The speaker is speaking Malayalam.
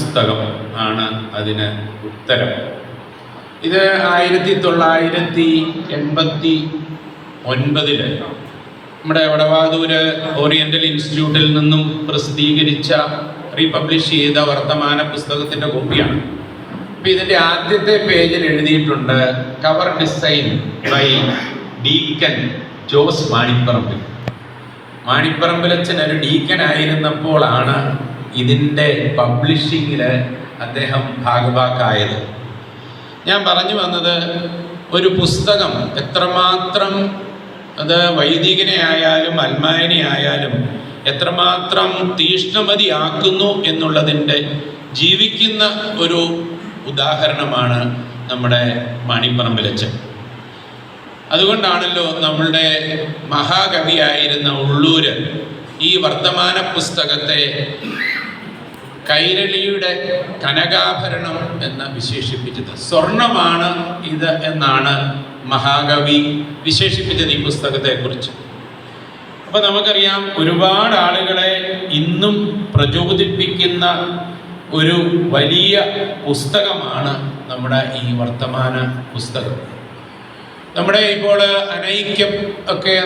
പുസ്തകം ആണ് അതിന് ഉത്തരം. ഇത് 1989 നമ്മുടെ വടവാതൂര് ഓറിയന്റൽ ഇൻസ്റ്റിറ്റ്യൂട്ടിൽ നിന്നും പ്രസിദ്ധീകരിച്ച റീപബ്ലിഷ് ചെയ്ത വർത്തമാന പുസ്തകത്തിൻ്റെ കോപ്പിയാണ്. അപ്പം ഇതിൻ്റെ ആദ്യത്തെ പേജിൽ എഴുതിയിട്ടുണ്ട് cover design by deacon Jose Manipparambil. മാണിപ്പറമ്പിലച്ഛൻ ഒരു ഡീക്കനായിരുന്നപ്പോഴാണ് ഇതിൻ്റെ പബ്ലിഷിങ്ങിൽ അദ്ദേഹം ഭാഗവാക്കായത്. ഞാൻ പറഞ്ഞു വന്നത്, ഒരു പുസ്തകം എത്രമാത്രം അത് വൈദികനെ ആയാലും അൽമായനെ ആയാലും എത്രമാത്രം തീഷ്ണമതിയാക്കുന്നു എന്നുള്ളതിൻ്റെ ജീവിക്കുന്ന ഒരു ഉദാഹരണമാണ് നമ്മുടെ മാണിപ്പറമ്പിലച്ഛൻ. അതുകൊണ്ടാണല്ലോ നമ്മളുടെ മഹാകവിയായിരുന്ന ഉള്ളൂര് ഈ വർത്തമാന പുസ്തകത്തെ കൈരളിയുടെ കനകാഭരണം എന്ന് വിശേഷിപ്പിച്ചത്. സ്വർണമാണ് ഇത് എന്നാണ് മഹാകവി വിശേഷിപ്പിച്ചത് ഈ പുസ്തകത്തെക്കുറിച്ച്. അപ്പം നമുക്കറിയാം, ഒരുപാട് ആളുകളെ ഇന്നും പ്രചോദിപ്പിക്കുന്ന ഒരു വലിയ പുസ്തകമാണ് നമ്മുടെ ഈ വർത്തമാന പുസ്തകം. നമ്മുടെ ഇപ്പോൾ അനൈക്യം ഒക്കെ